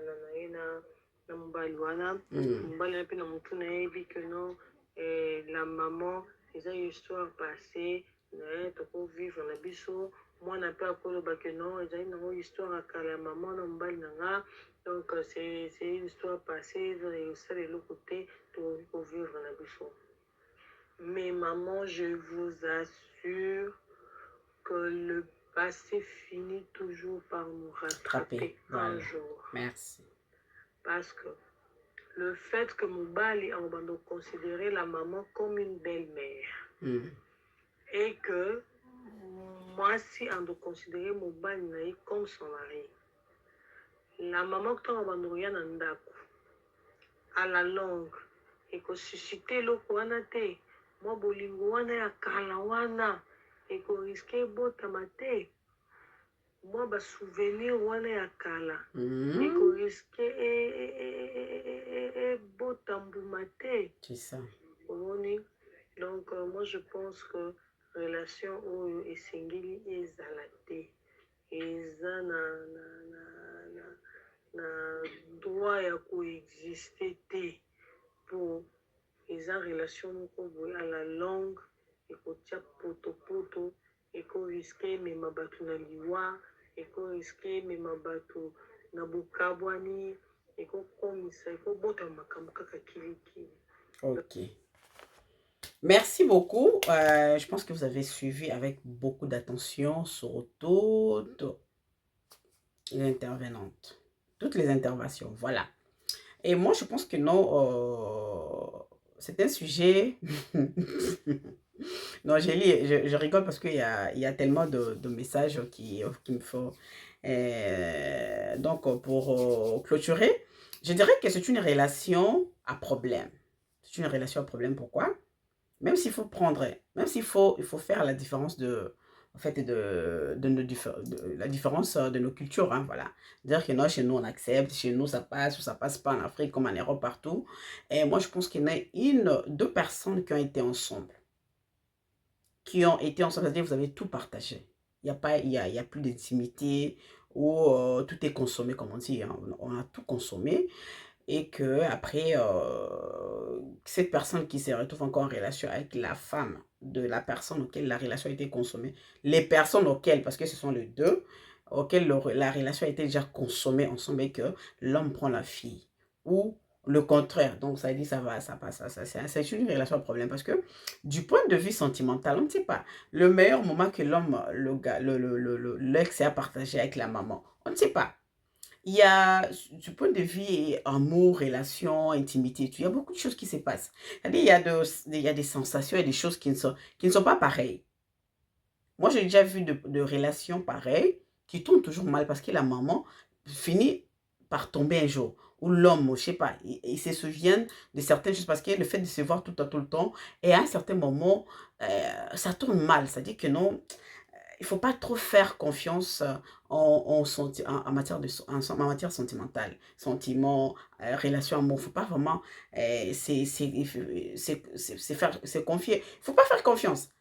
na mbali wana, mbali na pe na mutu naïe, vu que non, la maman, c'est une histoire passée, naïe, toko vivre na biso, moi, na pe akoloba que non, c'est une histoire à la maman, na mbali na. Donc, c'est une histoire passée, ça de l'autre côté, pour vivre la biso. Mais maman, je vous assure que le passé finit toujours par nous rattraper un jour. Merci. Parce que le fait que Moubali a considéré la maman comme une belle-mère et que moi, si on doit considérer Moubali comme son mari, la maman qui a à la longue et que susciter l'okwanate, moi bolingo wana ya kala wana et que risquer botamate, moi ba souvenir wana ya kala et que risquer botambumate. C'est ça. Donc moi je pense que relation ou esengeli ezalate eza na droit ya coexister te pour les relations à la longue et pour tia poto et qu'on risquer même mabatu na liwa et qu'on risquer même mabatu na bukabwani et qu'on komisa et qu'on bota makambo kaka kiliki. Ok. Merci beaucoup. Je pense que vous avez suivi avec beaucoup d'attention sur toutes les intervenantes. Toutes les interventions, voilà. Et moi, je pense que non, c'est un sujet... non, je rigole parce qu'il y a tellement de messages qui me font... donc, pour clôturer, je dirais que c'est une relation à problème. C'est une relation à problème, pourquoi? Même s'il faut prendre, même s'il faut faire la différence en fait, la différence de nos cultures, hein, voilà. Dire que non, chez nous, on accepte, chez nous, ça passe ou ça passe pas en Afrique, comme en Europe, partout. Et moi, je pense qu'il y a deux personnes qui ont été ensemble. C'est-à-dire vous avez tout partagé. Il n'y a plus d'intimité où tout est consommé, comme on dit, hein. On a tout consommé. Et que après cette personne qui se retrouve encore en relation avec la femme de la personne auquel la relation a été consommée, les personnes auxquelles, parce que ce sont les deux, auxquelles la relation a été déjà consommée ensemble et que l'homme prend la fille, ou le contraire. Donc ça dit ça va, ça passe, c'est une relation à problème parce que du point de vue sentimental, on ne sait pas le meilleur moment que l'homme, l'ex a partagé avec la maman, on ne sait pas. Il y a, du point de vue amour, relation, intimité, il y a beaucoup de choses qui se passent. C'est-à-dire, il y a des sensations et des choses qui ne sont pas pareilles. Moi, j'ai déjà vu de relations pareilles qui tournent toujours mal parce que la maman finit par tomber un jour. Ou l'homme, je ne sais pas, ils se souviennent de certaines choses parce que le fait de se voir tout le temps, et à un certain moment, ça tourne mal. C'est-à-dire que non... Il ne faut pas trop faire confiance en matière sentimentale. Sentiments, relations, amour. Il ne faut pas vraiment se confier. Il ne faut pas faire confiance.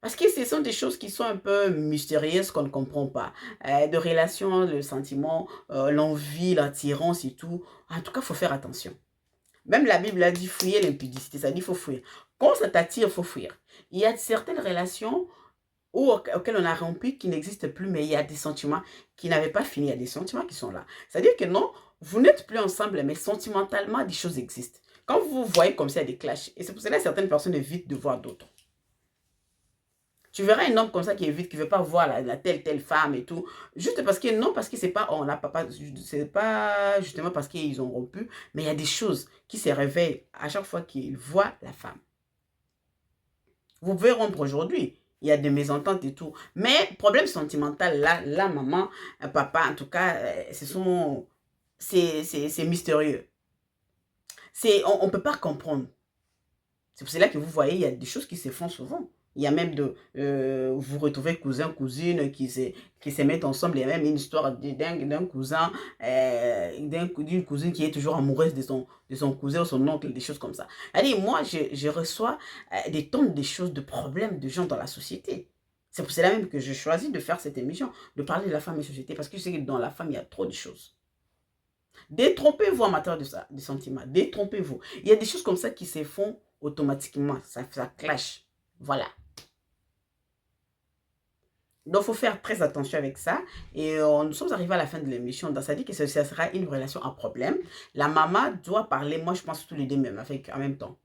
Parce que ce sont des choses qui sont un peu mystérieuses qu'on ne comprend pas. De relations, le sentiment, l'envie, l'attirance et tout. En tout cas, il faut faire attention. Même la Bible a dit fuir l'impudicité. Ça dit qu'il faut fuir. Quand ça t'attire, il faut fuir. Il y a certaines relations auxquels on a rompu, qui n'existent plus, mais il y a des sentiments qui n'avaient pas fini, il y a des sentiments qui sont là. C'est-à-dire que non, vous n'êtes plus ensemble, mais sentimentalement, des choses existent. Quand vous voyez comme ça des clashs, et c'est pour cela que certaines personnes évitent de voir d'autres. Tu verras un homme comme ça qui évite, qui ne veut pas voir la telle femme et tout. Juste parce que, non, parce que c'est pas, c'est pas justement parce qu'ils ont rompu, mais il y a des choses qui se réveillent à chaque fois qu'ils voient la femme. Vous pouvez rompre aujourd'hui. Il y a des mésententes et tout. Mais problème sentimental, là, la maman, papa, en tout cas, c'est mystérieux. On ne peut pas comprendre. C'est pour cela que vous voyez, il y a des choses qui se font souvent. Il y a même vous retrouvez cousin, cousine qui se mettent ensemble. Il y a même une histoire d'un cousin, d'une cousine qui est toujours amoureuse de son cousin ou son oncle, des choses comme ça. Allez, moi, je reçois des tonnes de choses, de problèmes de gens dans la société. C'est pour cela même que je choisis de faire cette émission, de parler de la femme et de la société, parce que je sais que dans la femme, il y a trop de choses. Détrompez-vous en matière de sentiments. Détrompez-vous. Il y a des choses comme ça qui se font automatiquement. Ça clash. Voilà. Donc, il faut faire très attention avec ça. Et nous sommes arrivés à la fin de l'émission. Ça dit que ça sera une relation à problème. La maman doit parler, moi je pense tous les deux même, en même temps.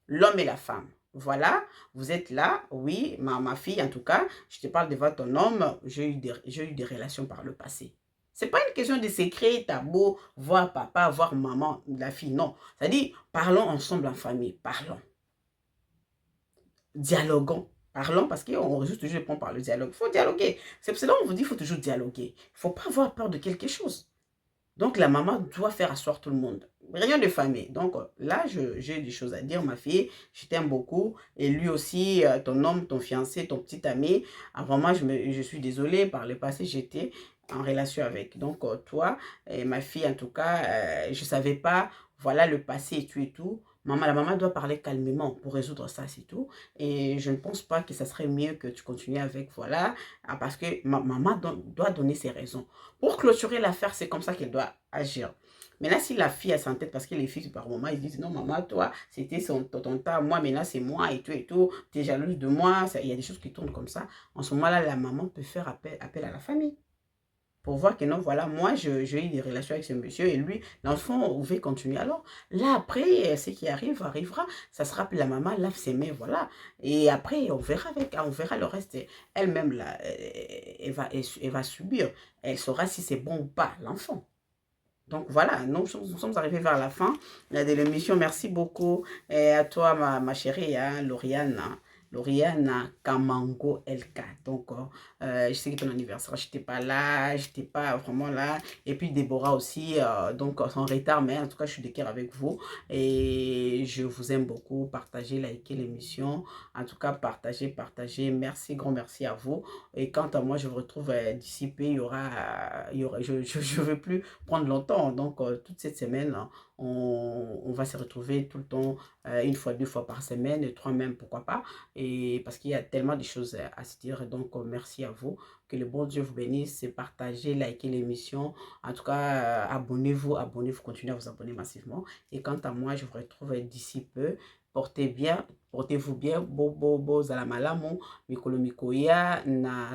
L'homme et la femme. Voilà, vous êtes là. Oui, ma fille en tout cas, je te parle devant ton homme. J'ai eu des relations par le passé. Ce n'est pas une question de secret, tabou, voir papa, voir maman, la fille. Non, c'est-à-dire, parlons ensemble en famille. Parlons. Dialoguons. Parlons parce qu'on résout toujours les problèmes par le dialogue. Il faut dialoguer. C'est pour cela qu'on vous dit qu'il faut toujours dialoguer. Il ne faut pas avoir peur de quelque chose. Donc, la maman doit faire asseoir tout le monde. Rien de famille. Donc, là, j'ai des choses à dire. Ma fille, je t'aime beaucoup. Et lui aussi, ton homme, ton fiancé, ton petit ami. Vraiment, je suis désolée. Par le passé, j'étais en relation avec. Donc, toi et ma fille, en tout cas, je ne savais pas, voilà le passé et tout et tout. La maman doit parler calmement pour résoudre ça, c'est tout. Et je ne pense pas que ça serait mieux que tu continues avec, voilà, parce que maman doit donner ses raisons. Pour clôturer l'affaire, c'est comme ça qu'elle doit agir. Maintenant, si la fille a sa tête, parce que les filles, par moment, ils disent, non, maman, toi, c'était ton tas, moi, maintenant, c'est moi, et tout, tu es jalouse de moi, il y a des choses qui tournent comme ça. En ce moment-là, la maman peut faire appel à la famille. Pour voir que non, voilà, moi, j'ai eu des relations avec ce monsieur et lui, l'enfant veut continuer. Alors, là, après, ce qui arrivera. Ça sera la maman lave ses mains, voilà. Et après, on verra le reste. Elle-même, là, elle va subir. Elle saura si c'est bon ou pas, l'enfant. Donc voilà, nous sommes arrivés vers la fin de l'émission. Merci beaucoup à toi, ma chérie, hein, Lauriane Kamango LK. Donc, je sais que ton anniversaire, je n'étais pas là, je n'étais pas vraiment là. Et puis, Déborah aussi, donc, en retard, mais en tout cas, je suis de cœur avec vous. Et je vous aime beaucoup. Partagez, likez l'émission. En tout cas, partagez. Merci, grand merci à vous. Et quant à moi, je vous retrouve d'ici peu. Je ne veux plus prendre longtemps. Donc, toute cette semaine, on va se retrouver tout le temps, une fois, 2 fois par semaine, et 3 même, pourquoi pas. Et parce qu'il y a tellement de choses à se dire. Donc, merci à vous. Que le bon Dieu vous bénisse. Partagez, likez l'émission. En tout cas, abonnez-vous, continuez à vous abonner massivement. Et quant à moi, je vous retrouve d'ici peu. Portez-vous bien, bo zalamalamu, mikolo mikoya na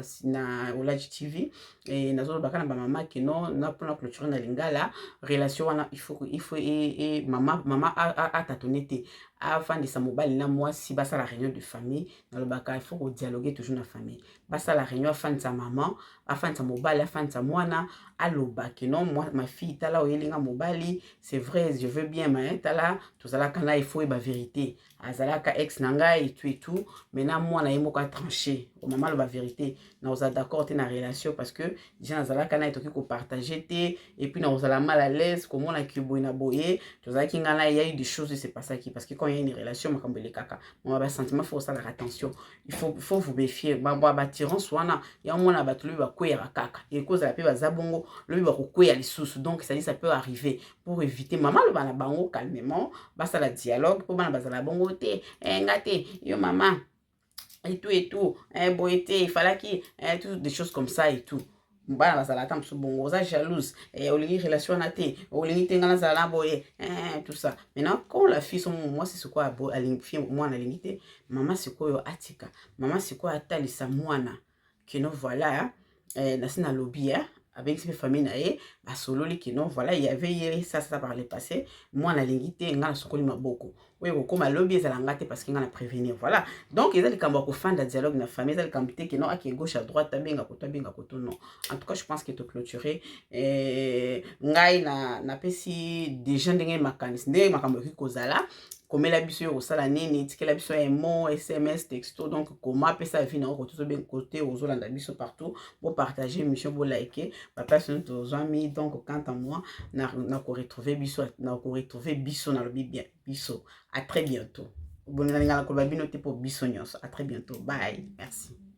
Olaji TV et nazo baka na maman qui non na pour la clôture na lingala relation wana il faut et maman a tâtonné avant de sa mobile na moi si basa la réunion de famille dans le baka il faut dialoguer toujours na famille basa la réunion afin de sa maman afin de sa mobile afin de sa moana aloba que non moi ma fille tala oyelinga mobile c'est vrai je veux bien mais tala tout ça là quand là il faut la vérité azalaka ex nanga et tout maintenant moi na yemo ka trancher au moment la vérité na oza d'accord te na relation parce que déjà azalaka na etoki ko partager te et puis na ozala mal à l'aise comment on a kiboy na boye tout ça qui ngana il y a eu des choses c'est pas ça qui parce que quand il y a une relation makambele kaka moi ba sentiment faut ça la attention il faut vous méfier ba tirance wana ya mona batulu ba kwera kaka et cause la pe ba zabongo le ba ko kwera lisusu donc ça peut arriver pour éviter maman le bana bango calmement ba ça la dialogue pour bana bazala bongo te ngate yo maman et tout boité il fallait qu'il tout des choses comme ça et tout bana bazala tam so bongo za jalouse et olingi relation na te olingi tengana za la boye tout ça maintenant quand la fille son moi c'est quoi alingi fille moi na lingité maman c'est quoi yo atika maman c'est quoi atalisa mwana que non voilà na sina lobby avec cette famille nae ba solo li non voilà il y avait ça par le passé moi na lingité ngana sokoli maboko oui comme lobby ezalanga te parce que ngana prévenir voilà donc ezali kambo ko fanda dialogue na famille ezali kambo te que non à gauche à droite benga koto non en tout cas je pense que to clôturer ngai na pesi déjà ndenge makanisi ndenge makambo ki kozala komela biso yo kosala nini tikela biso mo SMS texto donc comment pesa vie na koto bien côté ozolanda biso partout pour partager mission pour liker ba personne aux amis donc quant à moi na ko retrouver biso na lobi bien biso à très bientôt bonne année à la kolba bino te pour biso nyonso à très bientôt bye merci.